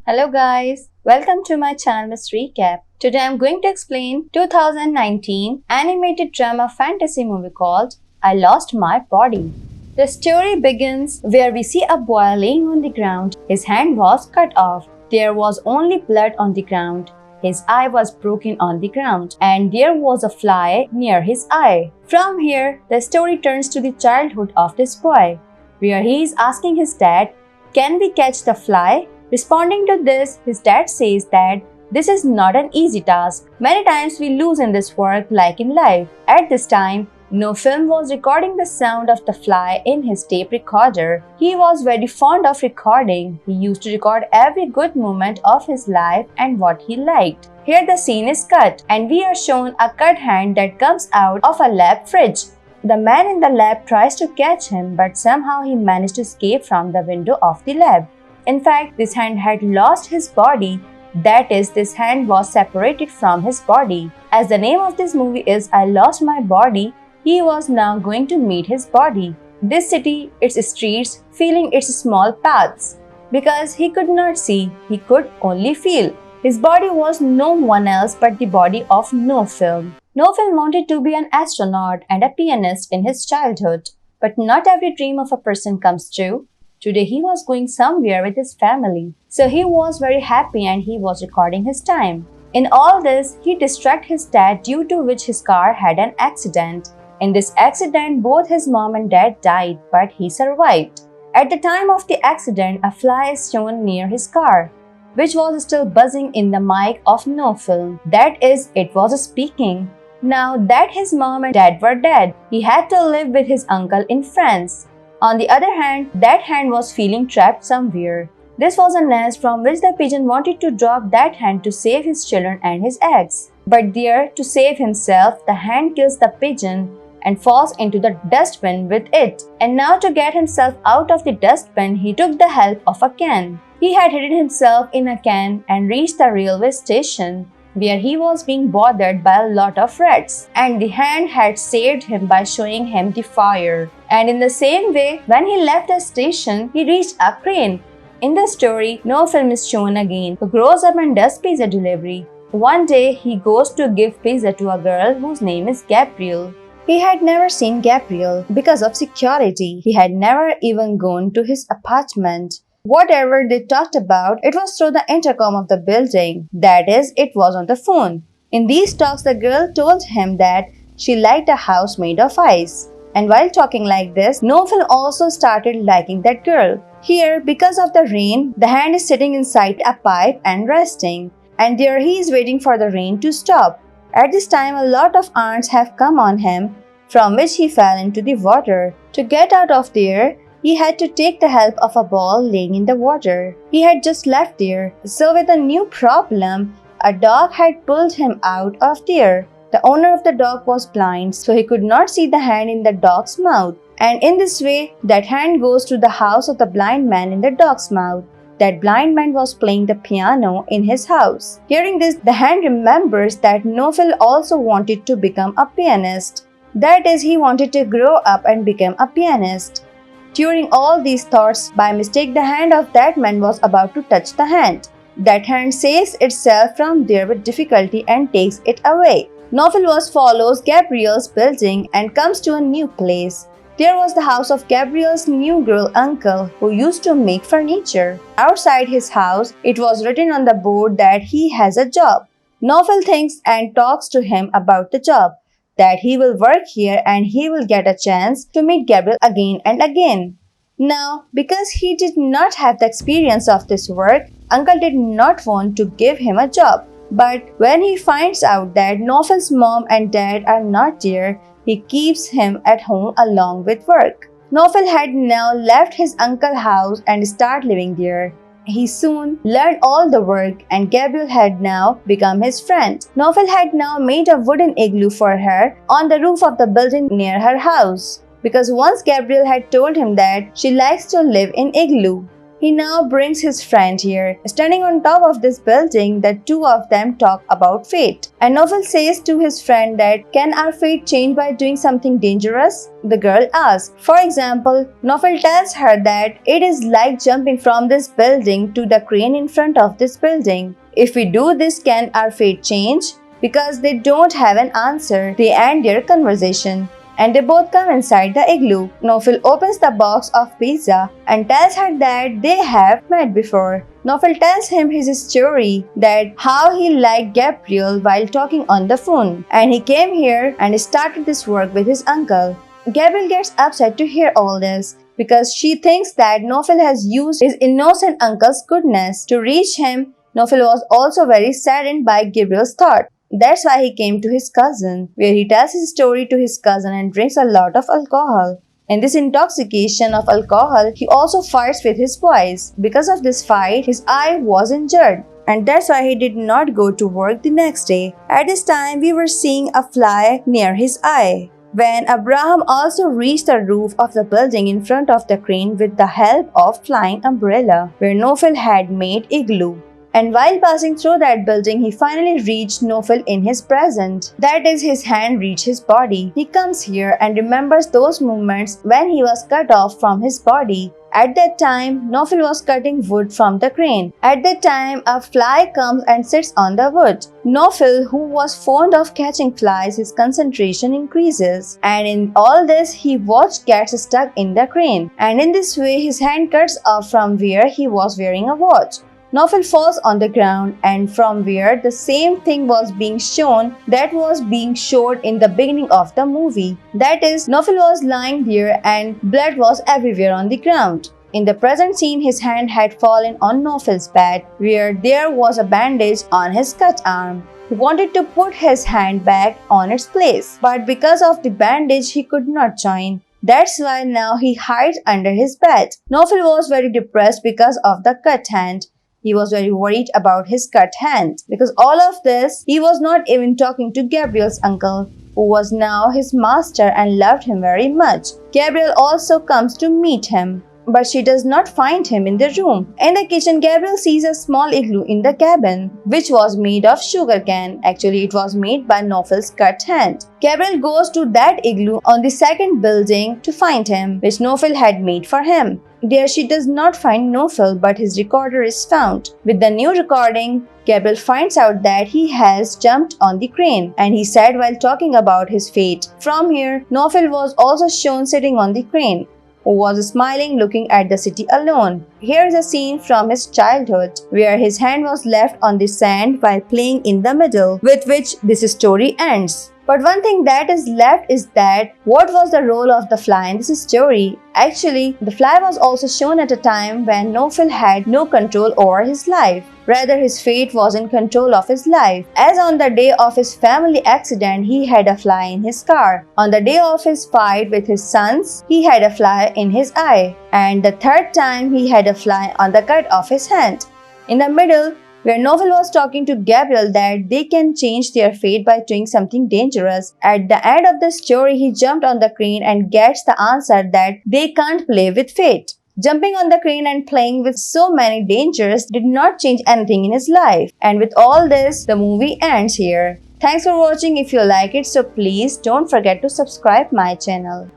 Hello guys, welcome to my channel Miss Recap. Today I'm going to explain 2019 animated drama fantasy movie called I Lost My Body. The story begins where we see a boy laying on the ground. His hand was cut off. There was only blood on the ground. His eye was broken on the ground and there was a fly near his eye. From here, the story turns to the childhood of this boy, where he is asking his dad, "Can we catch the fly?" Responding to this, his dad says that this is not an easy task. Many times we lose in this work like in life. At this time, no film was recording the sound of the fly in his tape recorder. He was very fond of recording. He used to record every good moment of his life and what he liked. Here the scene is cut and we are shown a cut hand that comes out of a lab fridge. The man in the lab tries to catch him, but somehow he managed to escape from the window of the lab. In fact, this hand had lost his body. That is, this hand was separated from his body. As the name of this movie is I Lost My Body, he was now going to meet his body. This city, its streets, feeling its small paths. Because he could not see, he could only feel. His body was no one else but the body of No Film. No Film wanted to be an astronaut and a pianist in his childhood. But not every dream of a person comes true. Today he was going somewhere with his family. So he was very happy and he was recording his time. In all this, he distracted his dad due to which his car had an accident. In this accident, both his mom and dad died, but he survived. At the time of the accident, a fly is shown near his car, which was still buzzing in the mic of No Film. That is, it was speaking. Now that his mom and dad were dead, he had to live with his uncle in France. On the other hand, that hand was feeling trapped somewhere. This was a nest from which the pigeon wanted to drop that hand to save his children and his eggs. But there, to save himself, the hand kills the pigeon and falls into the dustbin with it. And now to get himself out of the dustbin, he took the help of a can. He had hidden himself in a can and reached the railway station, where he was being bothered by a lot of rats, and the hand had saved him by showing him the fire. And in the same way, when he left the station, he reached a crane. In the story, No Film is shown again, who grows up and does pizza delivery. One day, he goes to give pizza to a girl whose name is Gabrielle. He had never seen Gabrielle because of security. He had never even gone to his apartment. Whatever they talked about, it was through the intercom of the building. That is, it was on the phone. In these talks, the girl told him that she liked a house made of ice. And while talking like this, No Film also started liking that girl. Here, because of the rain, the hand is sitting inside a pipe and resting. And there he is waiting for the rain to stop. At this time, a lot of ants have come on him, from which he fell into the water. To get out of there, he had to take the help of a ball laying in the water. He had just left there, so with a new problem, a dog had pulled him out of there. The owner of the dog was blind, so he could not see the hand in the dog's mouth. And in this way, that hand goes to the house of the blind man in the dog's mouth. That blind man was playing the piano in his house. Hearing this, the hand remembers that No Film also wanted to become a pianist. That is, he wanted to grow up and become a pianist. During all these thoughts, by mistake the hand of that man was about to touch the hand. That hand saves itself from there with difficulty and takes it away. No Film follows Gabrielle's building and comes to a new place. There was the house of Gabrielle's new girl uncle who used to make furniture. Outside his house, it was written on the board that he has a job. No Film thinks and talks to him about the job, that he will work here and he will get a chance to meet Gabrielle again and again. Now, because he did not have the experience of this work, Uncle did not want to give him a job. But when he finds out that No Film's mom and dad are not there, he keeps him at home along with work. No Film had now left his uncle's house and started living there. He soon learned all the work and Gabrielle had now become his friend. No Film had now made a wooden igloo for her on the roof of the building near her house, because once Gabrielle had told him that she likes to live in igloo. He now brings his friend here. Standing on top of this building, the two of them talk about fate. And Novel says to his friend that, can our fate change by doing something dangerous? The girl asks. For example, Novel tells her that it is like jumping from this building to the crane in front of this building. If we do this, can our fate change? Because they don't have an answer, they end their conversation. And they both come inside the igloo. Novel opens the box of pizza and tells her that they have met before. Novel tells him his story, that how he liked Gabrielle while talking on the phone, and he came here and started this work with his uncle. Gabrielle gets upset to hear all this because she thinks that Novel has used his innocent uncle's goodness to reach him. Novel was also very saddened by Gabrielle's thought. That's why he came to his cousin, where he tells his story to his cousin and drinks a lot of alcohol. In this intoxication of alcohol, he also fights with his boys. Because of this fight, his eye was injured, and that's why he did not go to work the next day. At this time, we were seeing a fly near his eye. When Abraham also reached the roof of the building in front of the crane with the help of flying umbrella, where Novel had made igloo. And while passing through that building, he finally reached Novel in his present. That is, his hand reached his body. He comes here and remembers those moments when he was cut off from his body. At that time, Novel was cutting wood from the crane. At that time, a fly comes and sits on the wood. Novel, who was fond of catching flies, his concentration increases. And in all this, he watched cats stuck in the crane. And in this way, his hand cuts off from where he was wearing a watch. Novel falls on the ground, and from where the same thing was being shown that was being showed in the beginning of the movie. That is, Novel was lying there and blood was everywhere on the ground. In the present scene, his hand had fallen on Novel's bed, where there was a bandage on his cut arm. He wanted to put his hand back on its place, but because of the bandage, he could not join. That's why now he hides under his bed. Novel was very depressed because of the cut hand. He was very worried about his cut hand. Because all of this, he was not even talking to Gabrielle's uncle, who was now his master and loved him very much. Gabrielle also comes to meet him, but she does not find him in the room. In the kitchen, Gabrielle sees a small igloo in the cabin, which was made of sugarcane. Actually, it was made by Novel's cut hand. Gabrielle goes to that igloo on the second building to find him, which Novel had made for him. There she does not find Novel, but his recorder is found. With the new recording, Gabrielle finds out that he has jumped on the crane, and he said while talking about his fate. From here, Novel was also shown sitting on the crane, who was smiling, looking at the city alone. Here is a scene from his childhood, where his hand was left on the sand while playing in the middle, with which this story ends. But one thing that is left is that what was the role of the fly in this story? Actually, the fly was also shown at a time when Novel had no control over his life. Rather, his fate was in control of his life. As on the day of his family accident, he had a fly in his car. On the day of his fight with his sons, he had a fly in his eye. And the third time, he had a fly on the cut of his hand. In the middle, where Novel was talking to Gabrielle that they can change their fate by doing something dangerous. At the end of the story, he jumped on the crane and gets the answer that they can't play with fate. Jumping on the crane and playing with so many dangers did not change anything in his life. And with all this, the movie ends here. Thanks for watching. If you like it, so please don't forget to subscribe my channel.